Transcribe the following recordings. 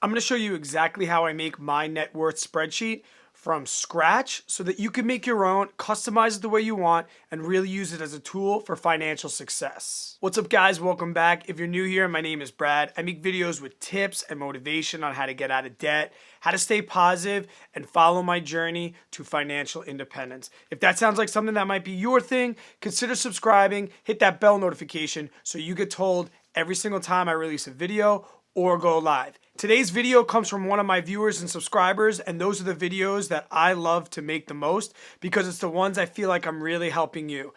I'm going to show you exactly how I make my net worth spreadsheet from scratch so that you can make your own, customize it the way you want, and really use it as a tool for financial success. What's up, guys? Welcome back. If you're new here, my name is Brad. I make videos with tips and motivation on how to get out of debt, how to stay positive, and follow my journey to financial independence. If that sounds like something that might be your thing, consider subscribing, hit that bell notification so you get told every single time I release a video or go live. Today's video comes from one of my viewers and subscribers, and those are the videos that I love to make the most because it's the ones I feel like I'm really helping you.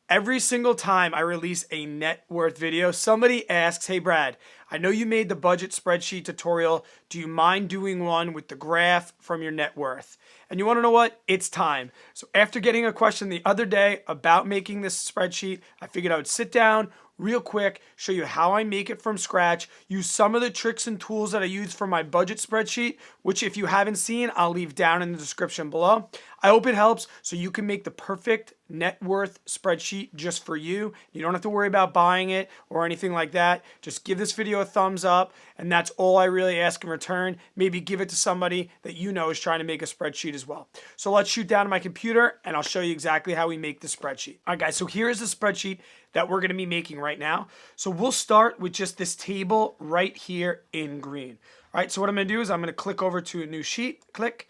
Every single time I release a net worth video, somebody asks, "Hey Brad, I know you made the budget spreadsheet tutorial. Do you mind doing one with the graph from your net worth?" And you want to know what? It's time. So after getting a question the other day about making this spreadsheet, I figured I would sit down real quick, show you how I make it from scratch, use some of the tricks and tools that I use for my budget spreadsheet, which if you haven't seen, I'll leave down in the description below. I hope it helps so you can make the perfect net worth spreadsheet just for you. You don't have to worry about buying it or anything like that. Just give this video a thumbs up, and that's all I really ask in return. Maybe give it to somebody that you know is trying to make a spreadsheet as well. So let's shoot down to my computer and I'll show you exactly how we make the spreadsheet. All right, guys, so here is the spreadsheet that we're going to be making right now. So we'll start with just this table right here in green. All right, so what I'm going to do is I'm going to click over to a new sheet, click.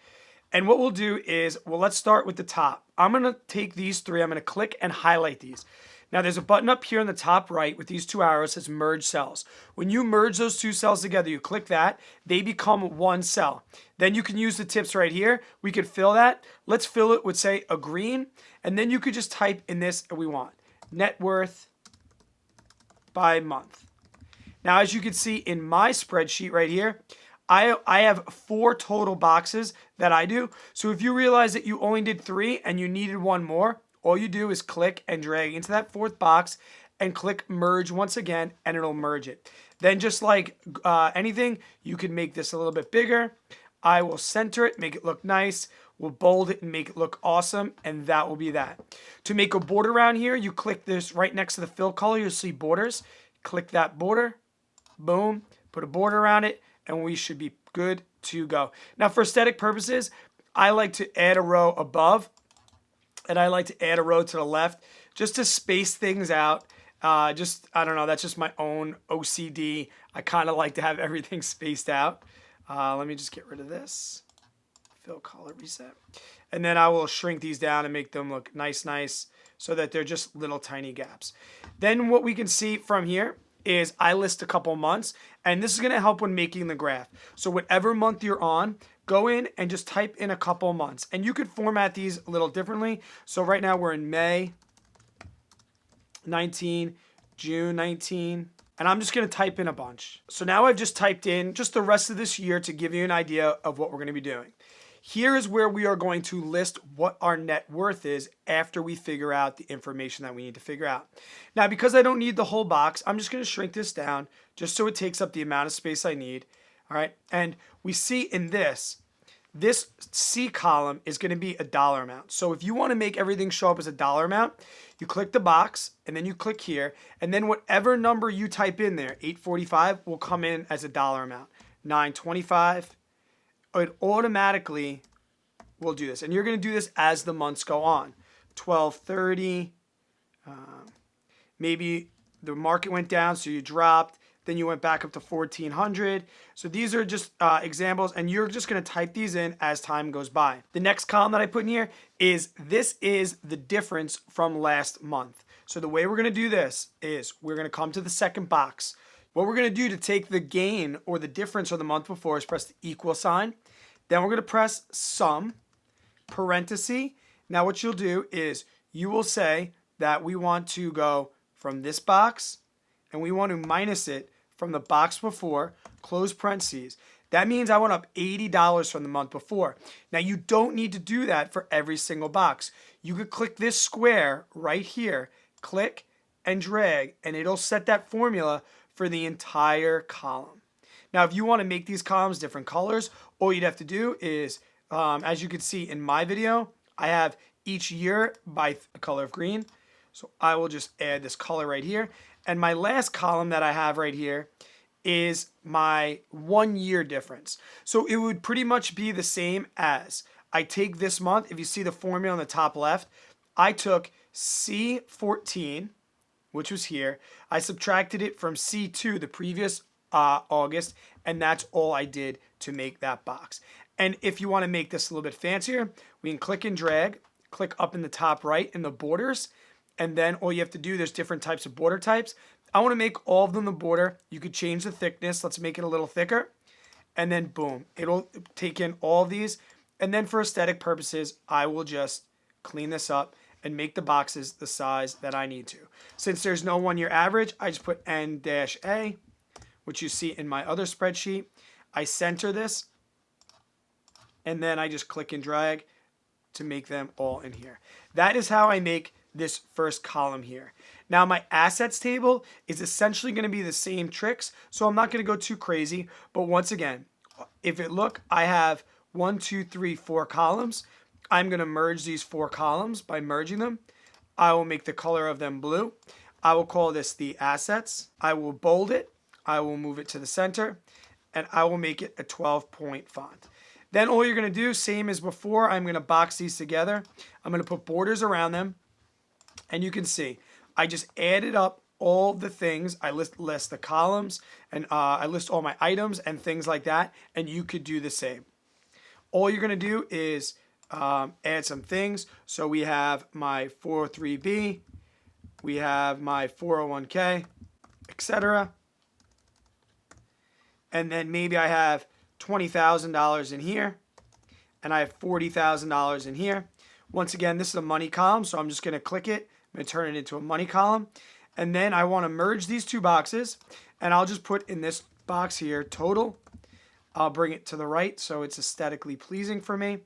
And what we'll do is, well, let's start with the top. I'm going to take these three, I'm going to click and highlight these. Now there's a button up here in the top right with these two arrows that says merge cells. When you merge those two cells together, you click that, they become one cell. Then you can use the tips right here. We could fill that. Let's fill it with, say, a green. And then you could just type in this that we want. Net worth by month. Now, as you can see in my spreadsheet right here, I have 4 total boxes that I do. So if you realize that you only did 3 and you needed one more, all you do is click and drag into that 4th box and click merge once again, and it'll merge it. Then just like anything, you can make this a little bit bigger. I will center it, make it look nice. We'll bold it and make it look awesome, and that will be that. To make a border around here, you click this right next to the fill color. You'll see borders. Click that border. Boom. Put a border around it, and we should be good to go. Now, for aesthetic purposes, I like to add a row above, and I like to add a row to the left just to space things out. I don't know, that's just my own OCD. I kind of like to have everything spaced out. Let me just get rid of this. Fill color reset. And then I will shrink these down and make them look nice so that they're just little tiny gaps. Then what we can see from here is I list a couple months, and this is going to help when making the graph. So whatever month you're on, go in and just type in a couple months. And you could format these a little differently. So right now we're in May 19, June 19, and I'm just going to type in a bunch. So now I've just typed in just the rest of this year to give you an idea of what we're going to be doing. Here is where we are going to list what our net worth is after we figure out the information that we need to figure out. Now, because I don't need the whole box, I'm just going to shrink this down just so it takes up the amount of space I need. All right. And we see in this C column is going to be a dollar amount. So if you want to make everything show up as a dollar amount, you click the box and then you click here. And then whatever number you type in there, 845 will come in as a dollar amount. 925. It automatically will do this. And you're going to do this as the months go on. 1230. Maybe the market went down, so you dropped. Then you went back up to 1400. So these are just examples, and you're just going to type these in as time goes by. The next column that I put in here is this is the difference from last month. So the way we're going to do this is we're going to come to the second box. What we're going to do to take the gain or the difference of the month before is press the equal sign. Then we're going to press sum, parenthesis. Now what you'll do is you will say that we want to go from this box and we want to minus it from the box before, close parentheses. That means I went up $80 from the month before. Now you don't need to do that for every single box. You could click this square right here, click and drag, and it'll set that formula for the entire column. Now, if you want to make these columns different colors, all you'd have to do is, as you can see in my video, I have each year by the color of green. So I will just add this color right here. And my last column that I have right here is my 1 year difference. So it would pretty much be the same as I take this month. If you see the formula on the top left, I took C14, which was here. I subtracted it from C2 the previous August, and that's all I did to make that box. And if you want to make this a little bit fancier, we can click and drag, click up in the top right in the borders, and then all you have to do, there's different types of border types. I want to make all of them the border. You could change the thickness. Let's make it a little thicker. And then boom, it'll take in all of these. And then for aesthetic purposes, I will just clean this up and make the boxes the size that I need to. Since there's no 1 year average, I just put N-A, which you see in my other spreadsheet. I center this, and then I just click and drag to make them all in here. That is how I make this first column here. Now my assets table is essentially going to be the same tricks, so I'm not going to go too crazy. But once again, if it look, I have 1, 2, 3, 4 columns. I'm going to merge these 4 columns by merging them. I will make the color of them blue. I will call this the assets. I will bold it. I will move it to the center, and I will make it a 12-point font. Then all you're going to do, same as before, I'm going to box these together. I'm going to put borders around them. And you can see, I just added up all the things. I list the columns, and I list all my items and things like that. And you could do the same. All you're going to do is add some things. So we have my 403B. We have my 401k, etc. And then maybe I have $20,000 in here, and I have $40,000 in here. Once again, this is a money column, so I'm just going to click it. I'm going to turn it into a money column. And then I want to merge these 2 boxes, and I'll just put in this box here, total. I'll bring it to the right so it's aesthetically pleasing for me.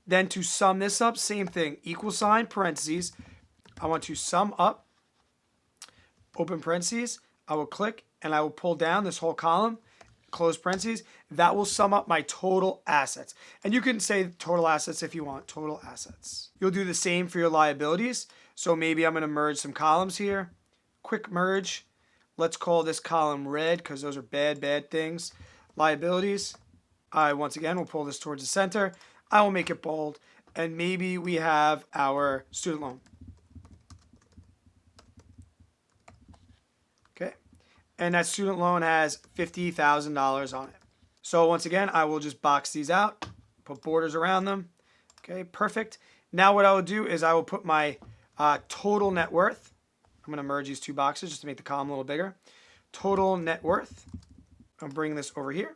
Then to sum this up, same thing, equal sign, parentheses. I want to sum up, open parentheses. I will click, and I will pull down this whole column, close parentheses. That will sum up my total assets. And you can say total assets if you want, total assets. You'll do the same for your liabilities. So maybe I'm going to merge some columns here. Quick merge. Let's call this column red because those are bad things. Liabilities. I once again will pull this towards the center. I will make it bold. And maybe we have our student loan. Okay. And that student loan has $50,000 on it. So once again, I will just box these out, put borders around them. Okay, perfect. Now what I will do is I will put my total net worth. I'm going to merge these 2 boxes just to make the column a little bigger. Total net worth. I'll bring this over here.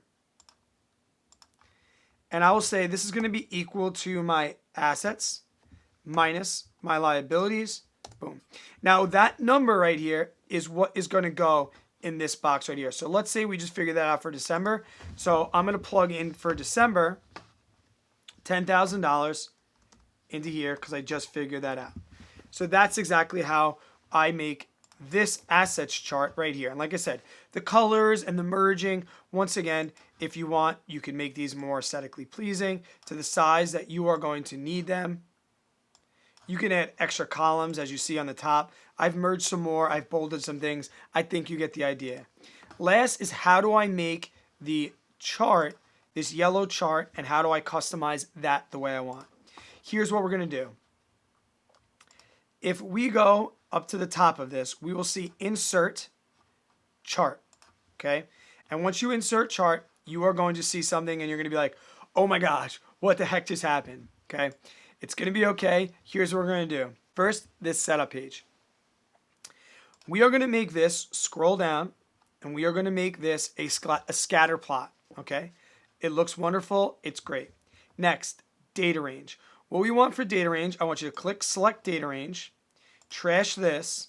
And I will say this is going to be equal to my assets minus my liabilities. Boom. Now that number right here is what is going to go in this box right here. So let's say we just figured that out for December. So I'm going to plug in for December $10,000 into here because I just figured that out. So that's exactly how I make this assets chart right here. And like I said, the colors and the merging, once again, if you want, you can make these more aesthetically pleasing to the size that you are going to need them. You can add extra columns as you see on the top. I've merged some more. I've bolded some things. I think you get the idea. Last is how do I make the chart, this yellow chart, and how do I customize that the way I want? Here's what we're going to do. If we go up to the top of this, we will see insert chart. Okay. And once you insert chart, you are going to see something and you're going to be like, oh my gosh, what the heck just happened? Okay. It's going to be okay. Here's what we're going to do. First, this setup page. We are going to make this scroll down, and we are going to make this a scatter plot. Okay. It looks wonderful. It's great. Next, data range. What we want for data range, I want you to click select data range, trash this,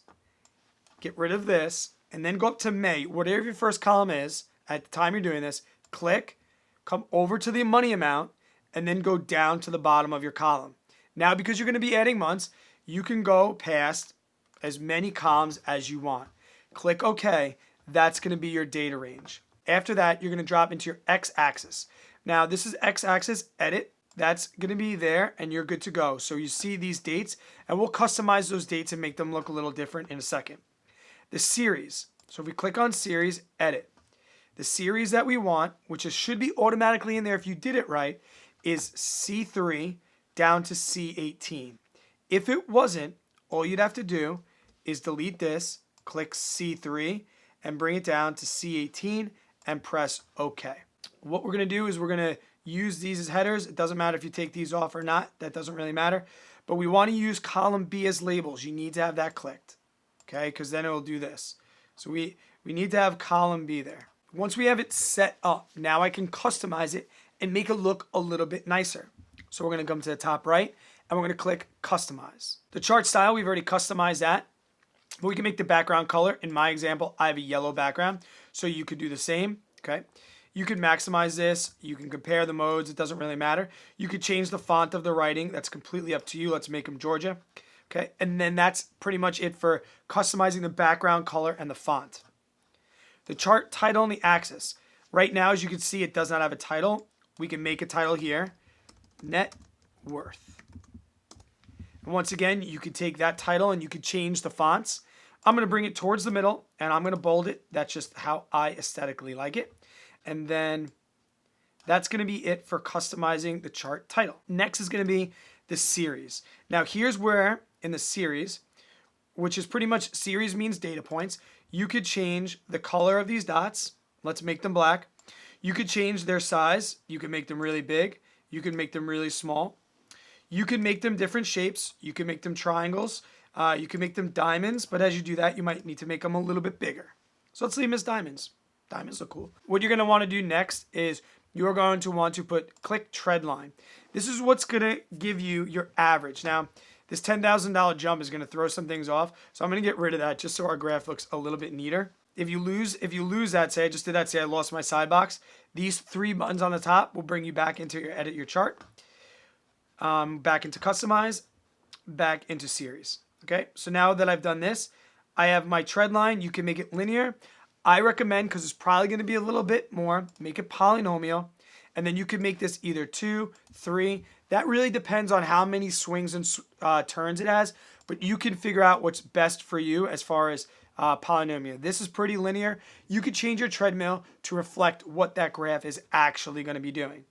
get rid of this, and then go up to May. Whatever your first column is at the time you're doing this, click, come over to the money amount, and then go down to the bottom of your column. Now, because you're going to be adding months, you can go past as many columns as you want. Click OK. That's going to be your data range. After that, you're going to drop into your x-axis. Now, this is x-axis, edit. That's going to be there, and you're good to go. So you see these dates, and we'll customize those dates and make them look a little different in a second. The series. So if we click on series, edit. The series that we want, which should be automatically in there if you did it right, is C3 down to C18. If it wasn't, all you'd have to do is delete this, click C3, and bring it down to C18 and press OK. What we're going to do is we're going to use these as headers. It doesn't matter if you take these off or not. That doesn't really matter. But we want to use column B as labels. You need to have that clicked, okay? Because then it will do this. So we need to have column B there. Once we have it set up, now I can customize it and make it look a little bit nicer. So we're going to come to the top right, and we're going to click Customize. The chart style, we've already customized that. But we can make the background color. In my example, I have a yellow background, so you could do the same, okay? You can maximize this. You can compare the modes. It doesn't really matter. You could change the font of the writing. That's completely up to you. Let's make them Georgia. Okay, and then that's pretty much it for customizing the background color and the font. The chart title and the axis. Right now, as you can see, it does not have a title. We can make a title here. Net worth. And once again, you could take that title and you could change the fonts. I'm going to bring it towards the middle and I'm going to bold it. That's just how I aesthetically like it. And then that's going to be it for customizing the chart title. Next is going to be the series. Now here's where in the series, which is pretty much series means data points, you could change the color of these dots. Let's make them black. You could change their size. You can make them really big. You can make them really small. You can make them different shapes. You can make them triangles. You can make them diamonds. But as you do that, you might need to make them a little bit bigger. So let's leave them as diamonds. Diamonds look cool. What you're going to want to do next is you're going to want to click trend line. This is what's going to give you your average. Now, this $10,000 jump is going to throw some things off. So I'm going to get rid of that just so our graph looks a little bit neater. If you lose that, say I just did that, say I lost my side box, these three buttons on the top will bring you back into your edit your chart, back into customize, back into series. Okay, so now that I've done this, I have my trend line. You can make it linear. I recommend, because it's probably going to be a little bit more, make it polynomial. And then you can make this either 2, 3. That really depends on how many swings and turns it has. But you can figure out what's best for you as far as polynomial. This is pretty linear. You could change your treadmill to reflect what that graph is actually going to be doing.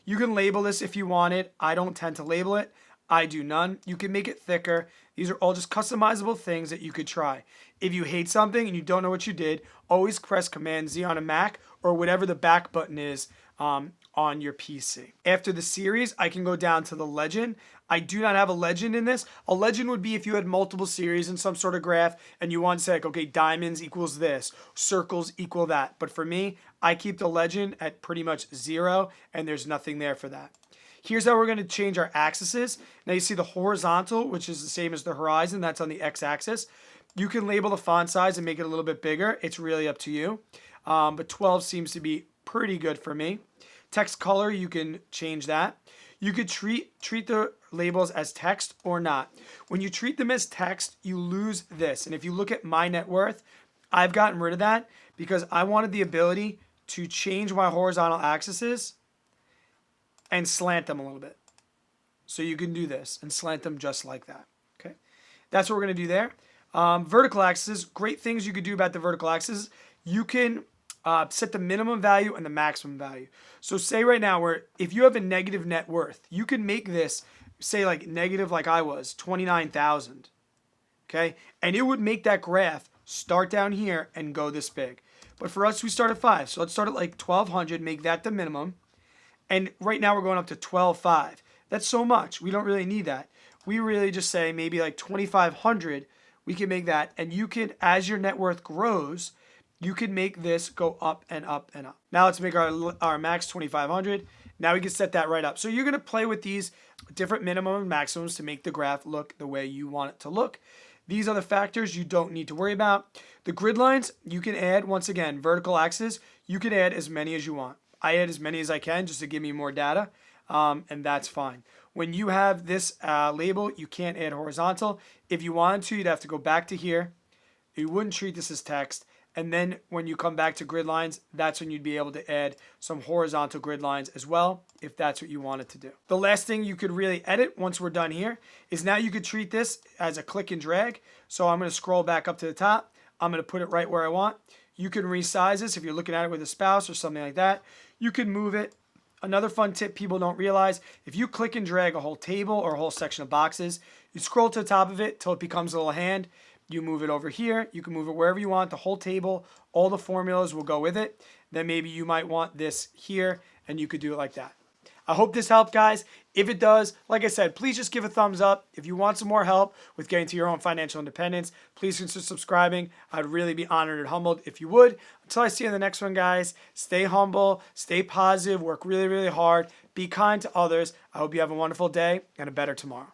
You can label this if you want it. I don't tend to label it. I do none. You can make it thicker. These are all just customizable things that you could try. If you hate something and you don't know what you did, always press Command Z on a Mac or whatever the back button is on your PC. After the series, I can go down to the legend. I do not have a legend in this. A legend would be if you had multiple series in some sort of graph and you want to say, like, okay, diamonds equals this, circles equal that. But for me, I keep the legend at pretty much 0 and there's nothing there for that. Here's how we're going to change our axes. Now you see the horizontal, which is the same as the horizon. That's on the x-axis. You can label the font size and make it a little bit bigger. It's really up to you. But 12 seems to be pretty good for me. Text color, you can change that. You could treat the labels as text or not. When you treat them as text, you lose this. And if you look at my net worth, I've gotten rid of that because I wanted the ability to change my horizontal axes and slant them a little bit. So you can do this and slant them just like that. Okay, that's what we're going to do there. Vertical axes, great things you could do about the vertical axes. You can set the minimum value and the maximum value. So say right now, if you have a negative net worth, you can make this say like negative, like I was, 29,000. Okay, and it would make that graph start down here and go this big. But for us, we start at 5. So let's start at like 1,200, make that the minimum. And right now we're going up to 12.5. That's so much. We don't really need that. We really just say maybe like 2,500. We can make that. And you can, as your net worth grows, you can make this go up and up and up. Now let's make our max 2,500. Now we can set that right up. So you're going to play with these different minimum and maximums to make the graph look the way you want it to look. These are the factors you don't need to worry about. The grid lines, you can add, once again, vertical axes. You can add as many as you want. I add as many as I can just to give me more data, and that's fine. When you have this label, you can't add horizontal. If you wanted to, you'd have to go back to here. You wouldn't treat this as text. And then when you come back to grid lines, that's when you'd be able to add some horizontal grid lines as well, if that's what you wanted to do. The last thing you could really edit once we're done here is now you could treat this as a click and drag. So I'm going to scroll back up to the top. I'm going to put it right where I want. You can resize this if you're looking at it with a spouse or something like that. You can move it. Another fun tip people don't realize, if you click and drag a whole table or a whole section of boxes, you scroll to the top of it till it becomes a little hand. You move it over here. You can move it wherever you want. The whole table, all the formulas will go with it. Then maybe you might want this here, and you could do it like that. I hope this helped, guys. If it does, like I said, please just give a thumbs up. If you want some more help with getting to your own financial independence, please consider subscribing. I'd really be honored and humbled if you would. Until I see you in the next one, guys, stay humble, stay positive, work really, really hard, be kind to others. I hope you have a wonderful day and a better tomorrow.